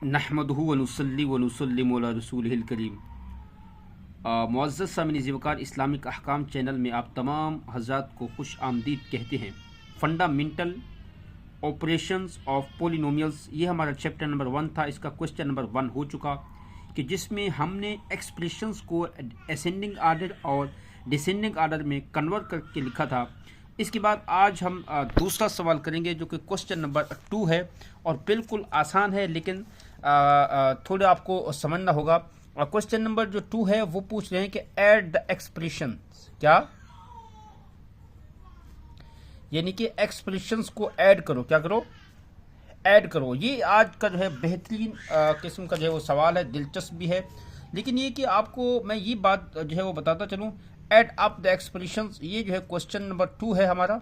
नहमदुहु व नुसल्ली व नुसल्लिमु अला रसूलिहिल करीम। मुअज़्ज़ज़ सामिन ज़िवकार इस्लामिक अहकाम चैनल में आप तमाम हज़रात को खुश आमदीद कहते हैं। फंडामेंटल ऑपरेशंस ऑफ पोलिनोमियल्स, ये हमारा चैप्टर नंबर 1 था। इसका क्वेश्चन नंबर 1 हो चुका कि जिसमें हमने एक्सप्रेशंस को असेंडिंग आर्डर और डिसेंडिंग आर्डर में कन्वर्ट करके लिखा था। इसके बाद आज हम दूसरा सवाल करेंगे जो कि क्वेश्चन नंबर 2 है और बिल्कुल आसान है, लेकिन थोड़ा आपको समझना होगा। क्वेश्चन नंबर जो 2 है वो पूछ रहे हैं कि ऐड द एक्सप्रेशन, क्या यानी कि एक्सप्रेशंस को ऐड करो, क्या करो, ऐड करो। ये आज का जो है बेहतरीन किस्म का जो है वो सवाल है, दिलचस्प भी है। लेकिन ये कि आपको मैं ये बात जो है वो बताता चलूँ, ऐड अप द एक्सप्रेशंस, ये जो है क्वेश्चन नंबर 2 है हमारा।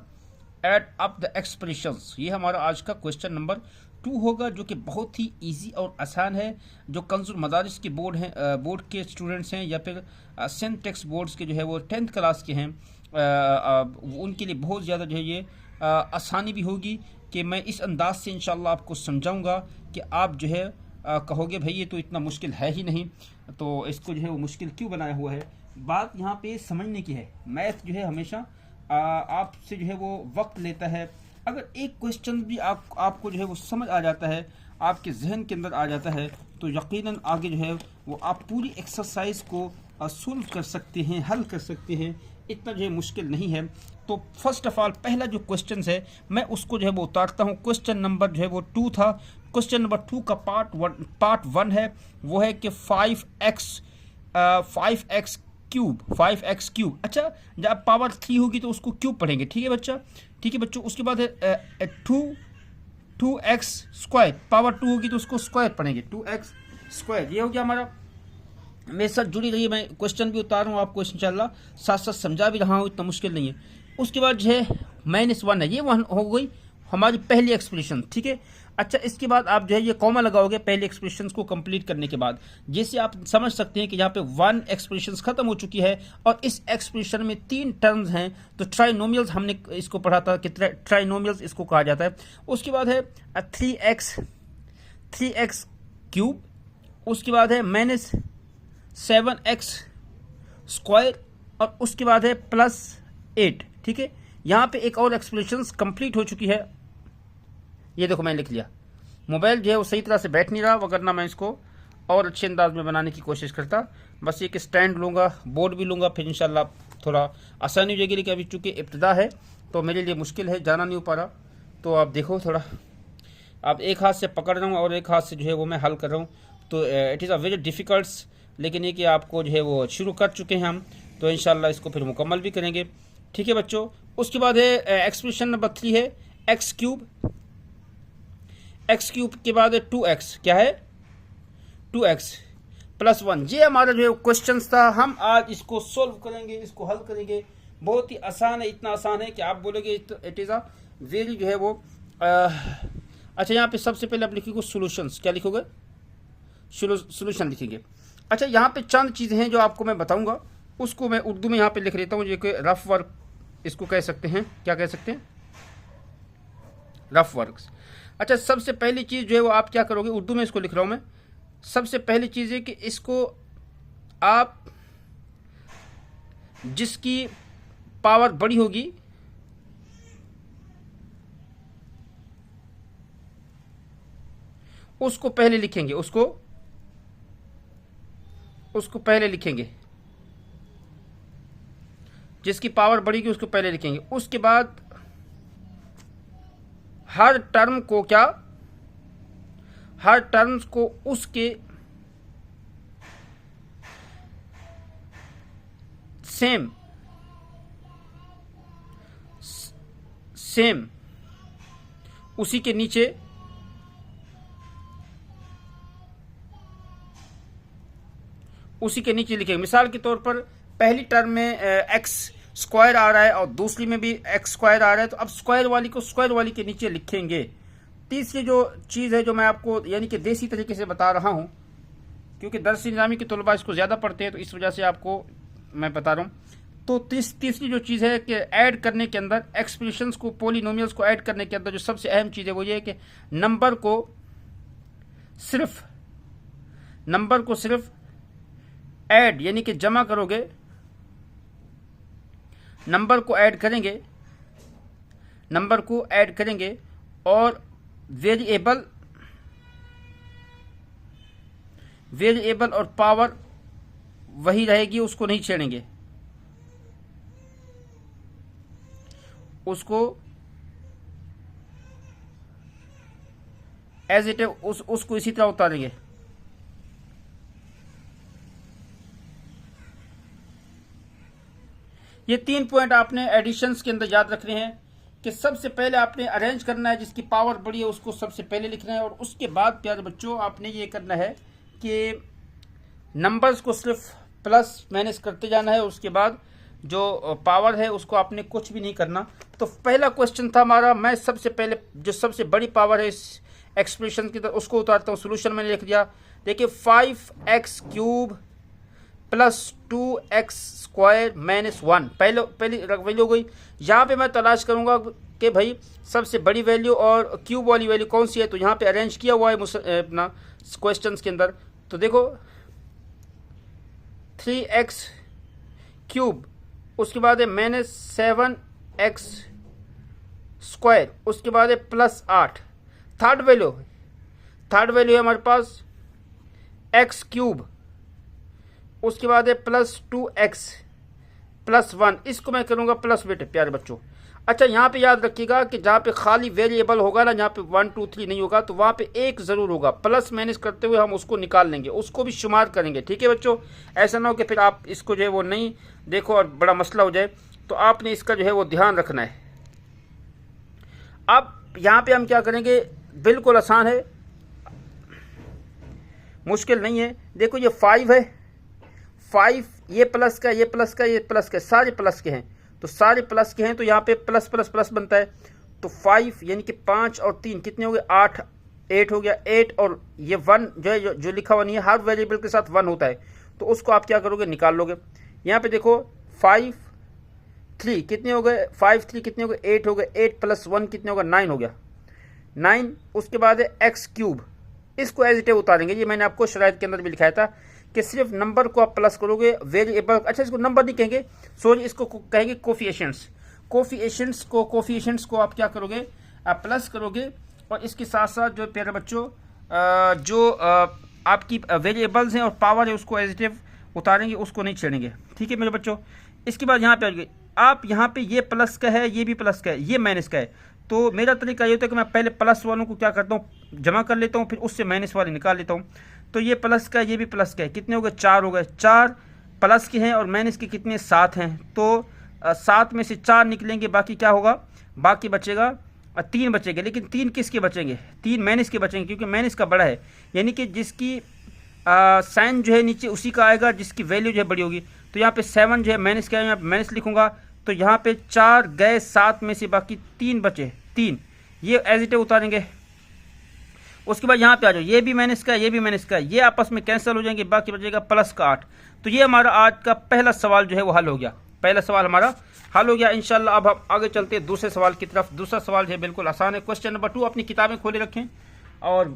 ऐड अप द एक्सप्रेशंस, ये हमारा आज का क्वेश्चन नंबर 2 होगा, जो कि बहुत ही इजी और आसान है। जो कंजुल मदारिस के बोर्ड के स्टूडेंट्स हैं या फिर सेंट टेक्स्ट बोर्ड्स के जो है वो 10th क्लास के हैं, उनके लिए बहुत ज़्यादा जो है ये आसानी भी होगी कि मैं इस अंदाज से इंशाल्लाह आपको समझाऊंगा कि आप जो है कहोगे भाई ये तो इतना मुश्किल है ही नहीं, तो इसको जो है वो मुश्किल क्यों बनाया हुआ है। बात यहाँ पे समझने की है। मैथ जो है हमेशा आपसे जो है वो वक्त लेता है। अगर एक क्वेश्चन भी आपको जो है वो समझ आ जाता है, आपके जहन के अंदर आ जाता है, तो यकीनन आगे जो है वो आप पूरी एक्सरसाइज को सोल्व कर सकते हैं, हल कर सकते हैं। इतना जो है मुश्किल नहीं है। तो फर्स्ट ऑफ ऑल पहला जो क्वेश्चन है मैं उसको जो है वो उतारता हूँ। क्वेश्चन नंबर जो है वो 2 था। क्वेश्चन नंबर 2 का पार्ट 1 है, वो है कि 5x क्यूब। अच्छा, जब पावर 3 होगी तो उसको क्यूब पढ़ेंगे, ठीक है बच्चा, ठीक है बच्चों। उसके बाद है 2x स्क्वायर, पावर 2 होगी तो उसको स्क्वायर पढ़ेंगे, 2x स्क्वायर। ये हो गया हमारा। मेरे साथ जुड़ी रही है, मैं क्वेश्चन भी उतार रहा हूँ आपको इंशाल्लाह, साथ साथ समझा भी रहा हूँ, इतना मुश्किल नहीं है। उसके बाद जो है -1 है, ये 1 हो गई हमारी पहली एक्सप्रेशन, ठीक है। अच्छा, इसके बाद आप जो है ये कॉमा लगाओगे पहले एक्सप्रेशन को कंप्लीट करने के बाद। जैसे आप समझ सकते हैं कि यहाँ पे 1 एक्सप्रेशन खत्म हो चुकी है और इस एक्सप्रेशन में 3 टर्म्स हैं। तो ट्राइनोमियल्स हमने इसको पढ़ा था कि ट्राइनोमियल्स इसको कहा जाता है। उसके बाद है 3x क्यूब। उसके बाद है -7x स्क्वायर और उसके बाद है +8, ठीक है। यहाँ पे एक और एक्सप्रेशन कंप्लीट हो चुकी है। ये देखो मैंने लिख लिया। मोबाइल जो है वो सही तरह से बैठ नहीं रहा, वरना मैं इसको और अच्छे अंदाज में बनाने की कोशिश करता। बस ये कि स्टैंड लूँगा, बोर्ड भी लूँगा, फिर इंशाल्लाह थोड़ा आसानी हो जाएगी। लेकिन अभी चूँकि इब्तिदा है तो मेरे लिए मुश्किल है, जाना नहीं हो पा रहा। तो आप देखो थोड़ा, आप एक हाथ से पकड़ रहा हूँ और एक हाथ से जो है वो मैं हल कर रहा हूँ। तो इट इज़ अ वेरी डिफ़िकल्ट्स, लेकिन ये कि आपको जो है वो शुरू कर चुके हैं हम, तो इंशाल्लाह इसको फिर मुकम्मल भी करेंगे, ठीक है बच्चों। उसके बाद है एक्सप्रेशन नंबर 3 है x क्यूब के बाद है 2x, क्या है 2x +1। ये हमारा जो है क्वेश्चन था, हम आज इसको सोल्व करेंगे, इसको हल करेंगे। बहुत ही आसान है, इतना आसान है कि आप बोलोगे इट इज़ अ वेरी जो है वो अच्छा, यहाँ पे सबसे पहले आप लिखोगे सोल्यूशंस, क्या लिखोगे, सोल्यूशन लिखेंगे। अच्छा, यहाँ पे चंद चीज़ें हैं जो आपको मैं बताऊंगा, उसको मैं उर्दू में यहाँ पे लिख लेता हूँ, जो कि रफ वर्क इसको कह सकते हैं, क्या कह सकते हैं, रफ वर्क्स। अच्छा, सबसे पहली चीज़ जो है वो आप क्या करोगे, उर्दू में इसको लिख रहा हूँ मैं। सबसे पहली चीज़ है कि इसको आप जिसकी पावर बड़ी होगी उसको पहले लिखेंगे, उसको पहले लिखेंगे, जिसकी पावर बढ़ेगी उसको पहले लिखेंगे। उसके बाद हर टर्म को क्या, हर टर्म्स को उसके सेम उसी के नीचे लिखेंगे। मिसाल के तौर पर पहली टर्म में x स्क्वायर आ रहा है और दूसरी में भी x स्क्वायर आ रहा है, तो अब स्क्वायर वाली को स्क्वायर वाली के नीचे लिखेंगे। तीसरी जो चीज़ है जो मैं आपको यानी कि देसी तरीके से बता रहा हूँ, क्योंकि दरस निज़ामी के तलबा इसको ज़्यादा पढ़ते हैं, तो इस वजह से आपको मैं बता रहा हूँ। तो तीसरी जो चीज़ है कि ऐड करने के अंदर एक्सप्रेशंस को, पोलिनोमियल्स को ऐड करने के अंदर जो सबसे अहम चीज़ है वो ये है कि नंबर को सिर्फ नंबर को सिर्फ ऐड यानी कि जमा करोगे, नंबर को ऐड करेंगे, नंबर को ऐड करेंगे और वेरिएबल और पावर वही रहेगी, उसको नहीं छेड़ेंगे, उसको एज इट है उसको इसी तरह उतारेंगे। ये 3 पॉइंट आपने एडिशंस के अंदर याद रखने हैं कि सबसे पहले आपने अरेंज करना है, जिसकी पावर बड़ी है उसको सबसे पहले लिखना है, और उसके बाद प्यारे बच्चों आपने ये करना है कि नंबर्स को सिर्फ प्लस माइनस करते जाना है, उसके बाद जो पावर है उसको आपने कुछ भी नहीं करना। तो पहला क्वेश्चन था हमारा, मैं सबसे पहले जो सबसे बड़ी पावर है इस एक्सप्रेशन की तरफ उसको उतारता हूँ। सोल्यूशन मैंने लिख दिया। देखिए 5x cube plus 2x square minus 1 पहली वैल्यू हो गई। यहाँ पे मैं तलाश करूँगा कि भाई सबसे बड़ी वैल्यू और क्यूब वाली वैल्यू कौन सी है, तो यहाँ पे अरेंज किया हुआ है अपना क्वेश्चन के अंदर। तो देखो 3x क्यूब, उसके बाद है माइनस 7x स्क्वायर, उसके बाद है प्लस 8। थर्ड वैल्यू है हमारे पास x क्यूब, उसके बाद है प्लस 2x प्लस 1, इसको मैं करूँगा प्लस बेटे प्यारे बच्चों। अच्छा यहाँ पे याद रखिएगा कि जहाँ पे खाली वेरिएबल होगा ना, जहाँ पे 1 2 3 नहीं होगा, तो वहाँ पे एक ज़रूर होगा, प्लस माइनस करते हुए हम उसको निकाल लेंगे, उसको भी शुमार करेंगे। ठीक है बच्चों, ऐसा ना हो कि फिर आप इसको जो है वो नहीं देखो और बड़ा मसला हो जाए, तो आपने इसका जो है वो ध्यान रखना है। अब यहाँ पे हम क्या करेंगे, बिल्कुल आसान है, मुश्किल नहीं है। देखो ये 5 है, 5 ये प्लस का, ये प्लस का, ये प्लस का, सारे प्लस के हैं, तो सारे प्लस के हैं, तो यहाँ पे प्लस प्लस प्लस बनता है। तो 5 यानी कि 5 और 3 कितने हो गए, 8 हो गया। 8 और ये 1 जो है जो लिखा हुआ नहीं है, हर वेरिएबल के साथ 1 होता है, तो उसको आप क्या करोगे, निकाल लोगे। यहाँ पे देखो 5 3 कितने हो गए, 5 3 कितने हो गए, 8 हो गए। 8 प्लस 1 कितने हो गए, 9 हो गया, 9। उसके बाद है एक्स क्यूब, इसको एज इट इज उतारेंगे। ये मैंने आपको शराइत के अंदर भी लिखाया था कि सिर्फ नंबर को आप प्लस करोगे, वेरिएबल, अच्छा इसको नंबर नहीं कहेंगे, सॉरी इसको कहेंगे कोफिशिएंट्स। कोफिशिएंट्स को आप क्या करोगे, आप प्लस करोगे, और इसके साथ साथ जो प्यारे बच्चों जो आपकी वेरिएबल्स हैं और पावर है उसको एज इट इज उतारेंगे, उसको नहीं छेड़ेंगे। ठीक है मेरे बच्चों। इसके बाद यहाँ पे आइए, आप यहाँ पे ये प्लस का है, ये भी प्लस का है, ये माइनस का है, तो मेरा तरीका ये होता है कि मैं पहले प्लस वालों को क्या करता हूँ, जमा कर लेता हूँ, फिर उससे माइनस वाले निकाल लेता हूँ। तो ये प्लस का, ये भी प्लस का है, कितने हो गए, 4 हो गए। 4 प्लस के हैं और माइनस के कितने, 7 हैं, तो 7 में से 4 निकलेंगे, बाकी क्या होगा, बाकी बचेगा 3 बचेंगे। लेकिन 3 किसके बचेंगे, 3 माइनस के बचेंगे, क्योंकि माइनस का बड़ा है, यानी कि जिसकी साइन जो है नीचे उसी का आएगा जिसकी वैल्यू जो है बड़ी होगी। तो यहाँ पे 7 जो है माइनस का है, यहाँ माइनस लिखूंगा, तो यहाँ पे 4 गए, 7 में से बाकी 3 बचे, 3 ये एज इट इज उतारेंगे। उसके बाद यहाँ पे आ जाओ, ये भी माइनस का, ये भी माइनस का, ये आपस में कैंसिल हो जाएंगे, बाकी बचेगा प्लस का 8। तो ये हमारा आज का पहला सवाल जो है वो हल हो गया, पहला सवाल हमारा हल हो गया। इंशाल्लाह अब हम आगे चलते हैं दूसरे सवाल की तरफ। दूसरा सवाल जो है बिल्कुल आसान है। क्वेश्चन नंबर 2, अपनी किताबें खोले रखें और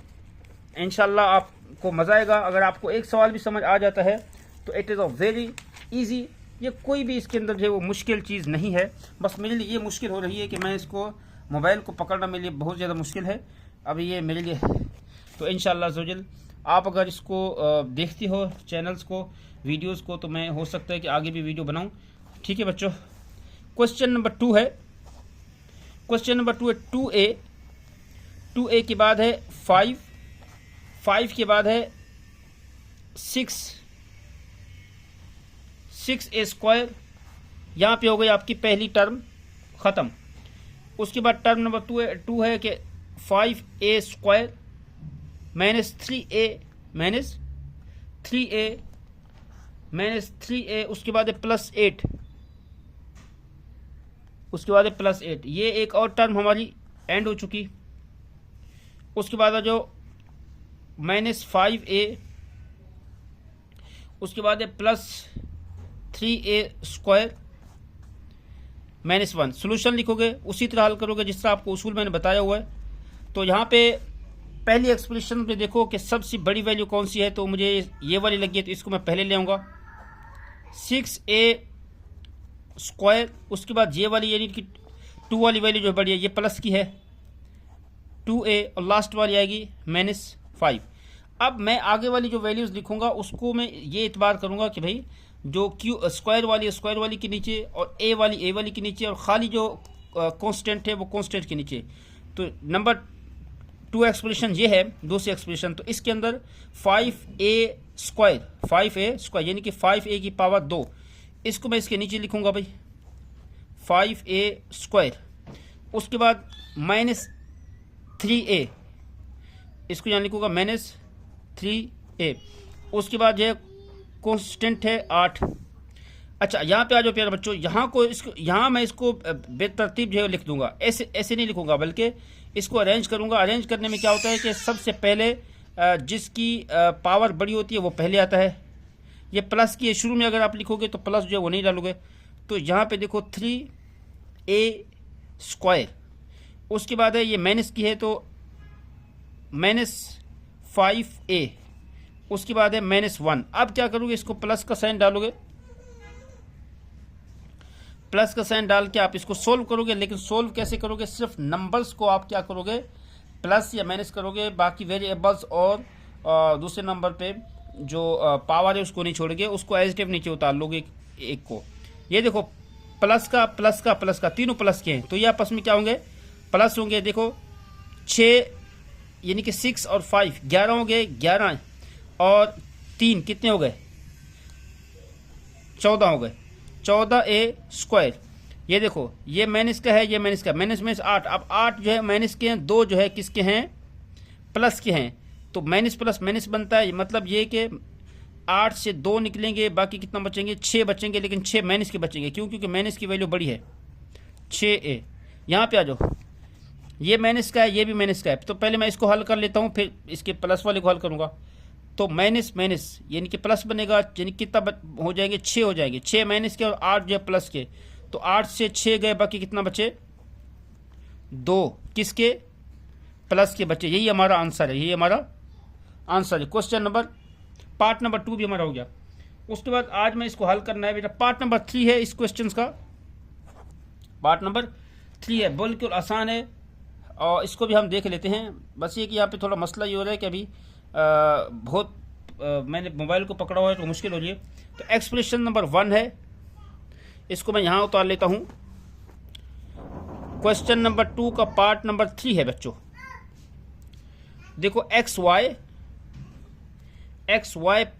इंशाल्लाह आपको मज़ा आएगा। अगर आपको एक सवाल भी समझ आ जाता है तो it is a very easy, ये कोई भी इसके अंदर जो है वो मुश्किल चीज़ नहीं है। बस मेरे लिए ये मुश्किल हो रही है कि मैं इसको मोबाइल को पकड़ना मेरे लिए बहुत ज़्यादा मुश्किल है अभी ये मेरे लिए। तो इंशाल्लाह ज़ोजल आप अगर इसको देखती हो चैनल्स को, वीडियोस को, तो मैं हो सकता है कि आगे भी वीडियो बनाऊं। ठीक है बच्चों। क्वेश्चन नंबर 2 है, क्वेश्चन नंबर 2 है 2a, 2a के बाद है 5, 5 के बाद है 6a स्क्वायर। यहाँ पे हो गई आपकी पहली टर्म ख़त्म। उसके बाद टर्म नंबर 2 है कि 5a square minus 3a minus 3a, उसके बाद है प्लस 8, उसके बाद है प्लस 8। ये एक और टर्म हमारी एंड हो चुकी। उसके बाद है जो माइनस 5a, उसके बाद है plus 3a square minus 1। Solution लिखोगे उसी तरह हल करोगे जिस तरह आपको उसूल मैंने बताया हुआ है। तो यहाँ पे पहली एक्सप्रेशन में देखो कि सबसे बड़ी वैल्यू कौन सी है, तो मुझे ये वाली लगी है, तो इसको मैं पहले ले आऊँगा 6a स्क्वायर। उसके बाद ये वाली यानी कि 2 वाली वैल्यू जो बड़ी है ये प्लस की है 2a, और लास्ट वाली आएगी -5। अब मैं आगे वाली जो वैल्यूज़ लिखूंगा उसको मैं ये इतबार करूंगा कि भाई जो क्यू स्क्वायर वाली के नीचे, और ए वाली के नीचे, और खाली जो कांस्टेंट है वो कांस्टेंट के नीचे। तो नंबर 2 एक्सप्रेशन ये है, दूसरी एक्सप्रेशन। तो इसके अंदर 5a स्क्वायर यानी कि 5a की पावर 2, इसको मैं इसके नीचे लिखूंगा भाई 5a स्क्वायर। उसके बाद -3a, इसको यहाँ लिखूंगा -3a। उसके बाद जो है कांस्टेंट है 8। अच्छा, यहाँ पे आ जाओ प्यारे बच्चों, यहाँ मैं इसको बेतरतीब जो है लिख दूंगा, ऐसे नहीं लिखूंगा, बल्कि इसको अरेंज करूंगा। अरेंज करने में क्या होता है कि सबसे पहले जिसकी पावर बड़ी होती है वो पहले आता है। ये प्लस की है, शुरू में अगर आप लिखोगे तो प्लस जो है वो नहीं डालोगे। तो यहाँ पे देखो 3a स्क्वायर, उसके बाद है ये माइनस की है तो -5a, उसके बाद है -1। अब क्या करोगे, इसको प्लस का साइन डालोगे, प्लस का साइन डाल के आप इसको सोल्व करोगे। लेकिन सोल्व कैसे करोगे, सिर्फ नंबर्स को आप क्या करोगे, प्लस या माइनस करोगे, बाकी वेरिएबल्स और दूसरे नंबर पे जो पावर है उसको नहीं छोड़ोगे, उसको एज इट इज नीचे उतार लोगे एक को। ये देखो प्लस का तीनों प्लस के हैं, तो ये आपस में क्या होंगे, प्लस होंगे। देखो 6 यानी कि 6 और 5 11 हो गए, 11 और 3 कितने हो गए, 14 हो गए, 14a स्क्वायर। ये देखो ये माइनस का है, ये माइनस का, माइनस 8। अब 8 जो है माइनस के हैं, 2 जो है किसके हैं, प्लस के हैं। तो माइनस प्लस माइनस बनता है, मतलब ये कि 8 से 2 निकलेंगे, बाकी कितना बचेंगे, 6 बचेंगे। लेकिन 6 माइनस के बचेंगे, क्यों, क्योंकि माइनस की वैल्यू बड़ी है 6a। यहाँ पे आ जाओ, ये माइनस का है, ये भी माइनस का है। तो पहले मैं इसको हल कर लेता हूँ, फिर इसके प्लस वाले को हल करूँगा। तो माइनस माइनस यानी कि प्लस बनेगा, यानी कितना हो जाएंगे, 6 हो जाएंगे। 6 माइनस के और 8 जो है प्लस के, तो 8 से 6 गए, बाकी कितना बचे, 2 किसके, प्लस के बचे। यही हमारा आंसर है, यही हमारा आंसर है। क्वेश्चन नंबर पार्ट नंबर 2 भी हमारा हो गया। उसके बाद आज मैं इसको हल करना है बेटा, पार्ट नंबर 3 है इस क्वेश्चन का, पार्ट नंबर 3 है, बिल्कुल आसान है और इसको भी हम देख लेते हैं। बस ये कि यहाँ पे थोड़ा मसला ये हो रहा है कि अभी मैंने मोबाइल को पकड़ा हुआ है तो मुश्किल हो रही है। तो एक्सप्रेशन नंबर 1 है, इसको मैं यहाँ उतार लेता हूँ। क्वेश्चन नंबर 2 का पार्ट नंबर 3 है बच्चों। देखो x y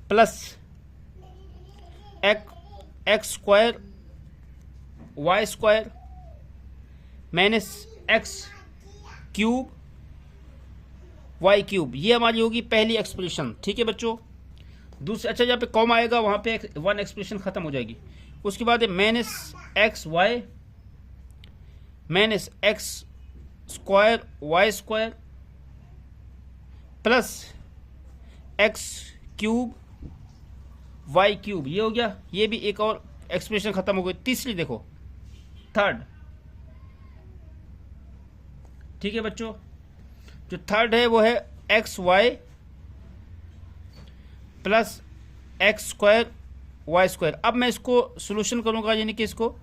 plus x square y square minus x cube y cube, ये हमारी होगी पहली एक्सप्रेशन। ठीक है बच्चों। दूसरे, अच्छा जहाँ पे कॉमा आएगा वहाँ पे 1 एक्सप्रेशन खत्म हो जाएगी। उसके बाद है minus x y minus x square y square plus x cube y cube, ये हो गया। ये भी एक और एक्सप्रेशन खत्म हो गई। तीसरी देखो, थर्ड। ठीक है बच्चों, जो थर्ड है वो है x y plus x square y square. अब मैं इसको सोल्यूशन करूंगा, यानी कि इसको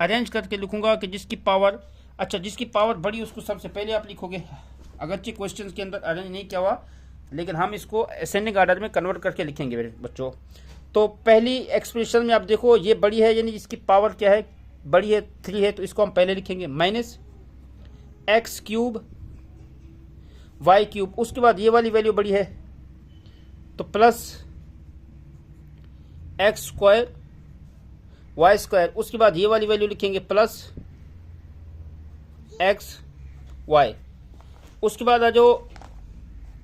अरेंज करके लिखूंगा कि जिसकी पावर, अच्छा जिसकी पावर बड़ी उसको सबसे पहले आप लिखोगे। अगरचे क्वेश्चन के अंदर अरेंज नहीं किया हुआ, लेकिन हम इसको असेंडिंग ऑर्डर में कन्वर्ट करके लिखेंगे मेरे बच्चों। तो पहली एक्सप्रेशन में आप देखो ये बड़ी है, यानी इसकी पावर क्या है, बड़ी है 3 है, तो इसको हम पहले लिखेंगे minus x cube y cube. उसके बाद ये वाली वैल्यू बड़ी है तो plus x square y square. उसके बाद ये वाली वैल्यू लिखेंगे प्लस एक्स वाई। उसके बाद आ जाओ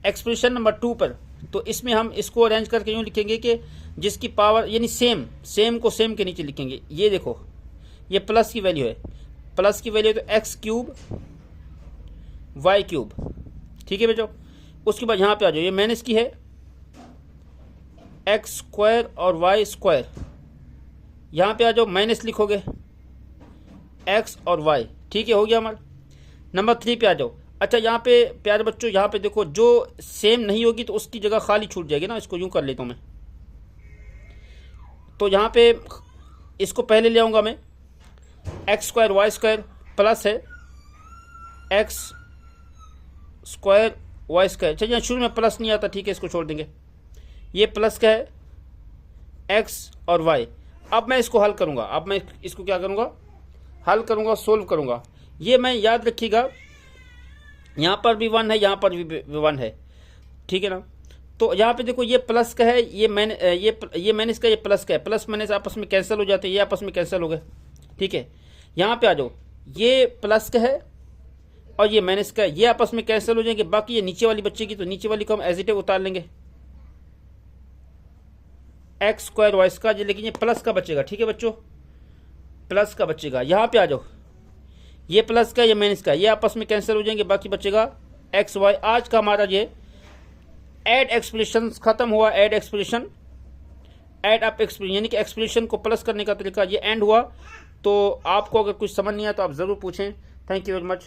एक्सप्रेशन नंबर 2 पर। तो इसमें हम इसको अरेंज करके यूँ लिखेंगे कि जिसकी पावर, यानी सेम को सेम के नीचे लिखेंगे। ये देखो ये प्लस की वैल्यू है, प्लस की वैल्यू तो एक्स क्यूब वाई क्यूब। ठीक है बच्चों। उसके बाद यहाँ पे आ जाओ, ये माइनस की है एक्स स्क्वायर और वाई स्क्वायर। यहाँ पे आ जाओ माइनस लिखोगे एक्स और वाई। ठीक है, हो गया हमारा। नंबर 3 पे आ जाओ। अच्छा यहाँ पे प्यारे बच्चों, यहाँ पे देखो जो सेम नहीं होगी तो उसकी जगह खाली छूट जाएगी ना, इसको यूं कर लेता हूँ मैं। तो यहाँ पे इसको पहले ले आऊँगा मैं, x square y square plus है एक्स स्क्वायर वाई स्क्वायर। चलिए शुरू में प्लस नहीं आता, ठीक है इसको छोड़ देंगे। ये प्लस का है एक्स और वाई। अब मैं इसको हल करूँगा, अब मैं इसको क्या करूँगा, हल करूँगा, सोल्व करूँगा। ये मैं याद रखिएगा, यहाँ पर भी 1 है, यहाँ पर भी 1 है, ठीक है ना। तो यहाँ पे देखो ये प्लस का है, ये माइनस का, ये प्लस का है। प्लस माइनस आपस में कैंसिल हो जाते हैं, ये आपस में कैंसिल हो गए, ठीक है। यहाँ पे आ जाओ, ये प्लस का है और ये माइनस का है, ये आपस में कैंसिल हो जाएंगे। बाकी ये नीचे वाली बचेगी, तो नीचे वाली को हम एज इट इज उतार लेंगे, एक्स स्क्वायर वाई स्क्वायर। लेकिन ये प्लस का बचेगा, ठीक है बच्चों, प्लस का बचेगा। यहाँ पे आ जाओ, ये प्लस का, ये माइनस का, ये आपस में कैंसिल हो जाएंगे, बाकी बचेगा एक्स वाई। आज का हमारा ये ऐड एक्सप्रेशन खत्म हुआ, add expression, add up expression, यानी कि एक्सप्रेशन को प्लस करने का तरीका ये एंड हुआ। तो आपको अगर कुछ समझ नहीं आया तो आप ज़रूर पूछें। Thank you very much.